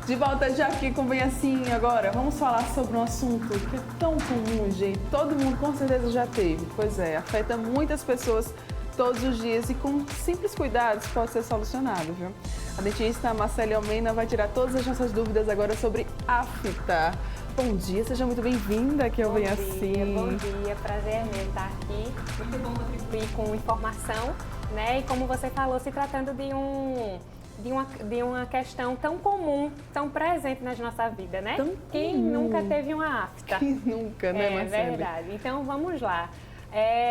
De volta já aqui com Bem Assim. Agora vamos falar sobre um assunto que é tão comum, gente. Todo mundo com certeza já teve. Pois é, afeta muitas pessoas todos os dias e com simples cuidados pode ser solucionado, viu? A dentista Marcele Almeida vai tirar todas as nossas dúvidas agora sobre afta. Bom dia, seja muito bem-vinda aqui ao Bem Assim. Bom dia, prazer mesmo estar aqui. Muito bom contribuir com informação, né? E como você falou, se tratando de uma questão tão comum, tão presente na nossa vida, né? Quem nunca teve uma afta? Quem nunca, né, Marcele? É verdade. Então, vamos lá.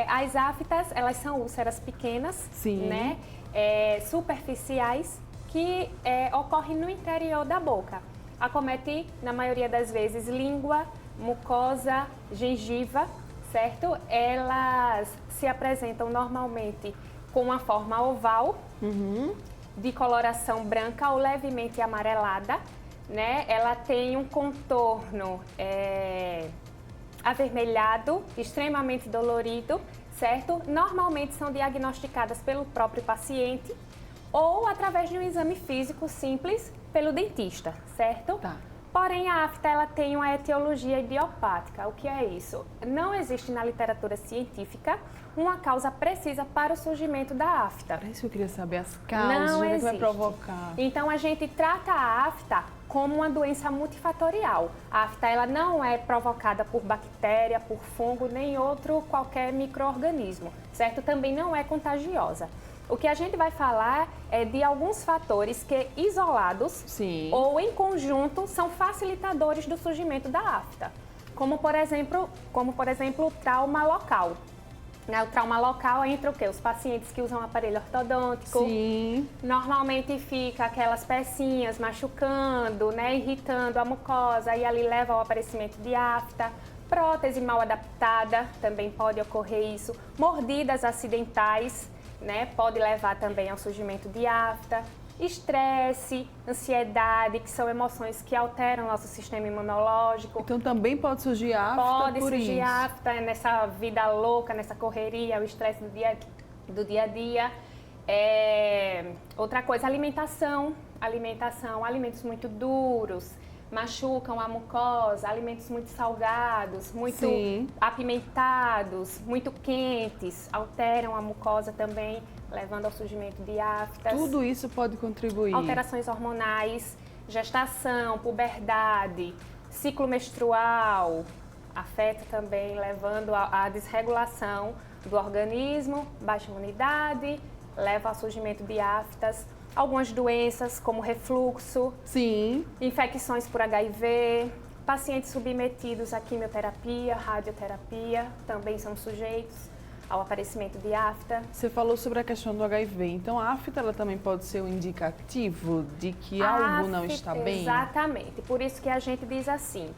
As aftas, elas são úlceras pequenas, Sim. né? Superficiais, que ocorrem no interior da boca. Acomete, na maioria das vezes, língua, mucosa, gengiva, certo? Elas se apresentam normalmente com uma forma oval, de coloração branca ou levemente amarelada, né? Ela tem um contorno avermelhado, extremamente dolorido, certo? Normalmente são diagnosticadas pelo próprio paciente ou através de um exame físico simples pelo dentista, certo? Tá. Porém, a afta ela tem uma etiologia idiopática. O que é isso? Não existe na literatura científica uma causa precisa para o surgimento da afta. Era isso que eu queria saber, as causas, Não o que existe. vai provocar. Então, a gente trata a afta como uma doença multifatorial. A afta ela não é provocada por bactéria, por fungo, nem outro qualquer micro-organismo, certo? Também não é contagiosa. O que a gente vai falar é de alguns fatores que, isolados Sim. ou em conjunto, são facilitadores do surgimento da afta. Como, por exemplo, o trauma local. O trauma local entra o quê? Os pacientes que usam aparelho ortodôntico. Sim. Normalmente fica aquelas pecinhas machucando, né, irritando a mucosa e ali leva ao aparecimento de afta. Prótese mal adaptada, também pode ocorrer isso. Mordidas acidentais, né, pode levar também ao surgimento de afta. Estresse, ansiedade, que são emoções que alteram nosso sistema imunológico. Então também pode surgir afta Pode por surgir isso. afta nessa vida louca, nessa correria, o estresse do dia a dia. Outra coisa, alimentação, alimentos muito duros, machucam a mucosa, alimentos muito salgados, muito Sim. apimentados, muito quentes, alteram a mucosa também, levando ao surgimento de aftas. Tudo isso pode contribuir. Alterações hormonais, gestação, puberdade, ciclo menstrual, afeta também, levando à desregulação do organismo, baixa imunidade, leva ao surgimento de aftas. Algumas doenças, como refluxo, Sim. infecções por HIV, pacientes submetidos à quimioterapia, radioterapia, também são sujeitos ao aparecimento de afta. Você falou sobre a questão do HIV, então a afta ela também pode ser um indicativo de que algo não está bem? Exatamente, por isso que a gente diz assim,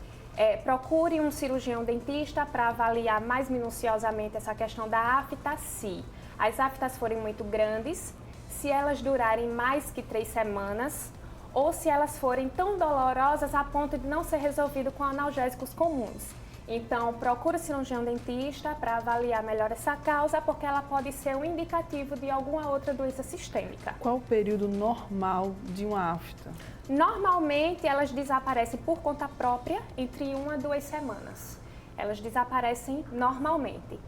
procure um cirurgião dentista para avaliar mais minuciosamente essa questão da afta se as aftas forem muito grandes, se elas durarem mais que 3 semanas ou se elas forem tão dolorosas a ponto de não ser resolvido com analgésicos comuns. Então, procure o cirurgião dentista para avaliar melhor essa causa, porque ela pode ser um indicativo de alguma outra doença sistêmica. Qual o período normal de uma afta? Normalmente, elas desaparecem por conta própria entre 1 a 2 semanas. Elas desaparecem normalmente.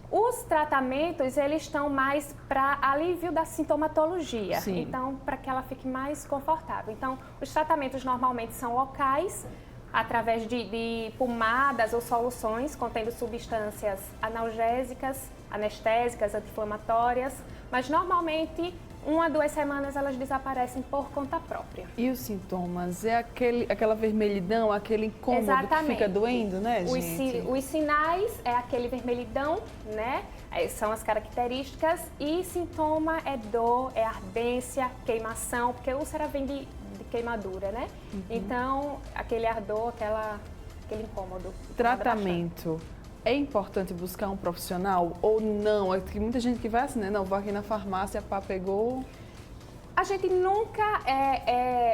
Os tratamentos, eles estão mais para alívio da sintomatologia. Sim. Então, para que ela fique mais confortável. Então, os tratamentos normalmente são locais, através de pomadas ou soluções contendo substâncias analgésicas, anestésicas, anti-inflamatórias, mas normalmente 1 a 2 semanas elas desaparecem por conta própria. E os sintomas? É aquela vermelhidão, aquele incômodo Exatamente. que fica doendo, né, gente? Os sinais é aquele vermelhidão, né? São as características e sintoma é dor, é ardência, queimação, porque a úlcera vem de queimadura, né? Então, aquele ardor, aquele incômodo. Tratamento. É importante buscar um profissional ou não? É que muita gente que vai assim, né? Não, vou aqui na farmácia, pá, pegou. A gente nunca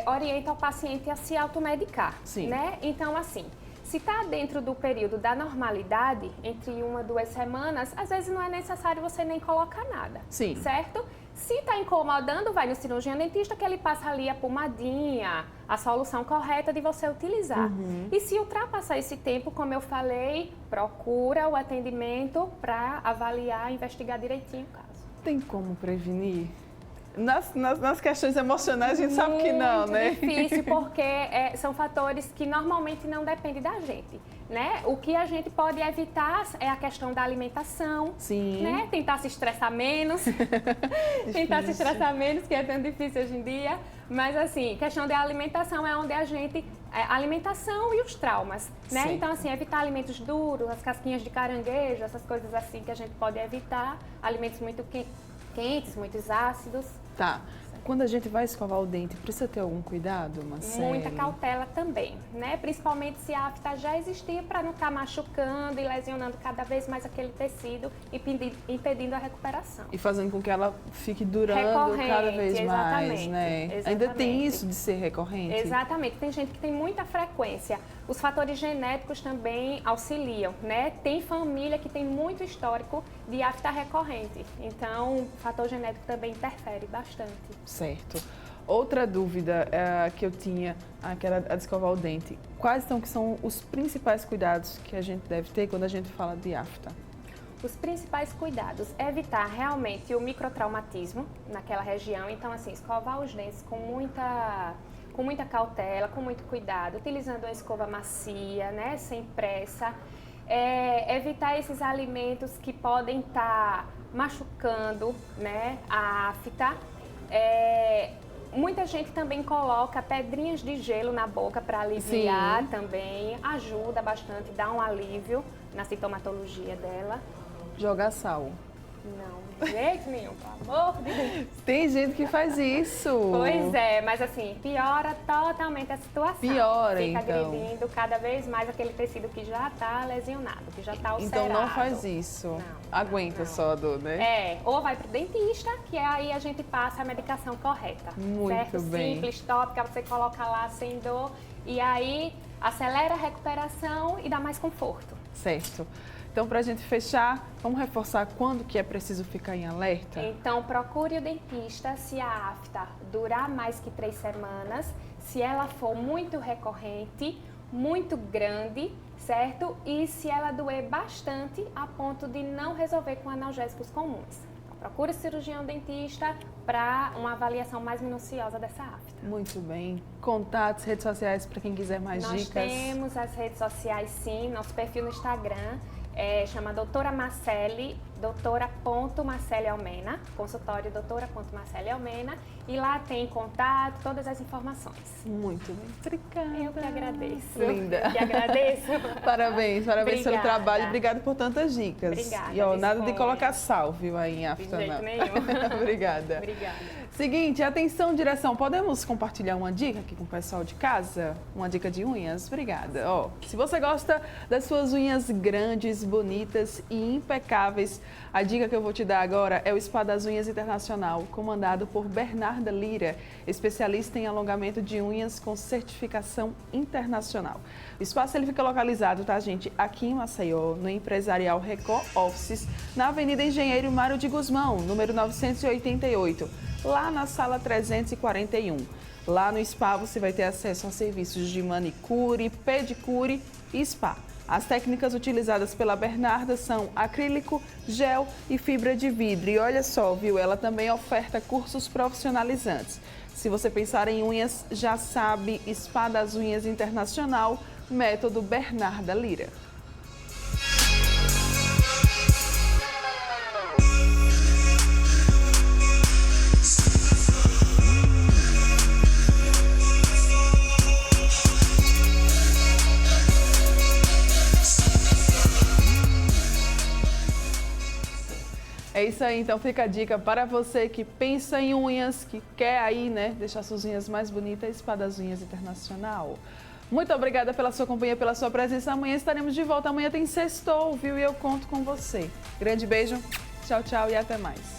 orienta o paciente a se automedicar, Sim. né? Então, assim, se está dentro do período da normalidade, entre 1 a 2 semanas, às vezes não é necessário você nem colocar nada, Sim. certo? Se está incomodando, vai no cirurgião dentista que ele passa ali a pomadinha, a solução correta de você utilizar. E se ultrapassar esse tempo, como eu falei, procura o atendimento para avaliar, investigar direitinho o caso. Tem como prevenir? Nas questões emocionais a gente sabe que não, né? Muito difícil, porque são fatores que normalmente não dependem da gente, né? O que a gente pode evitar é a questão da alimentação, Sim. né? Tentar se estressar menos, tentar se estressar menos, que é tão difícil hoje em dia. Mas assim, questão da alimentação é onde a gente... alimentação e os traumas, né? Sim. Então assim, evitar alimentos duros, as casquinhas de caranguejo, essas coisas assim que a gente pode evitar, alimentos muito quentes, muito ácidos. Tá. Quando a gente vai escovar o dente, precisa ter algum cuidado, Marcele? Muita cautela também, né? Principalmente se a afta já existia, para não estar machucando e lesionando cada vez mais aquele tecido e impedindo a recuperação. E fazendo com que ela fique durando cada vez mais, né? Exatamente. Ainda tem isso de ser recorrente? Exatamente. Tem gente que tem muita frequência. Os fatores genéticos também auxiliam, né? Tem família que tem muito histórico de afta recorrente. Então, o fator genético também interfere bastante. Certo. Outra dúvida que eu tinha, que era a de escovar o dente. Quais que são os principais cuidados que a gente deve ter quando a gente fala de afta? Os principais cuidados, evitar realmente o microtraumatismo naquela região. Então, assim, escovar os dentes com muita cautela, com muito cuidado, utilizando uma escova macia, né, sem pressa. Evitar esses alimentos que podem estar machucando, né, a afta. Muita gente também coloca pedrinhas de gelo na boca para aliviar. Sim. Também, ajuda bastante, dá um alívio na sintomatologia dela. Jogar sal. Não, de jeito nenhum, pelo amor de Deus. Tem gente que faz isso. Pois é, mas assim, piora totalmente a situação. Piora, Fica então. agredindo cada vez mais aquele tecido que já está lesionado, que já está ulcerado. Então não faz isso. Não, aguenta não. Só a dor, né? Ou vai pro dentista, que aí a gente passa a medicação correta. Muito certo? bem. Simples, tópica, você coloca lá sem dor e aí acelera a recuperação e dá mais conforto. Certo. Então, para a gente fechar, vamos reforçar quando que é preciso ficar em alerta? Então, procure o dentista se a afta durar mais que 3 semanas, se ela for muito recorrente, muito grande, certo? E se ela doer bastante a ponto de não resolver com analgésicos comuns. Então, procure o cirurgião dentista para uma avaliação mais minuciosa dessa afta. Muito bem. Contatos, redes sociais para quem quiser mais dicas? Nós temos as redes sociais, sim, nosso perfil no Instagram. Chama Doutora Marcele, doutora.Marcele Almena, consultório doutora.Marcele Almena, e lá tem contato, todas as informações. Muito bem, obrigada. Eu que agradeço. Linda. Eu que agradeço. Parabéns pelo trabalho, obrigada por tantas dicas. Obrigada. E nada de colocar sal, viu, aí em afta, de jeito não. nenhum. Obrigada. Obrigada. Seguinte, atenção, direção, podemos compartilhar uma dica aqui com o pessoal de casa? Uma dica de unhas? Obrigada. Se você gosta das suas unhas grandes, bonitas e impecáveis, a dica que eu vou te dar agora é o Spa das Unhas Internacional, comandado por Bernarda Lira, especialista em alongamento de unhas com certificação internacional. O espaço ele fica localizado, tá, gente, aqui em Maceió, no Empresarial Record Offices, na Avenida Engenheiro Mário de Guzmão, número 988, lá na sala 341. Lá no spa você vai ter acesso a serviços de manicure, pedicure e spa. As técnicas utilizadas pela Bernarda são acrílico, gel e fibra de vidro. E olha só, viu? Ela também oferta cursos profissionalizantes. Se você pensar em unhas, já sabe, Spa das Unhas Internacional, método Bernarda Lira. É isso aí, então fica a dica para você que pensa em unhas, que quer aí, né, deixar suas unhas mais bonitas, Spa das Unhas Internacional. Muito obrigada pela sua companhia, pela sua presença. Amanhã estaremos de volta. Amanhã tem sextou, viu? E eu conto com você. Grande beijo, tchau, tchau e até mais.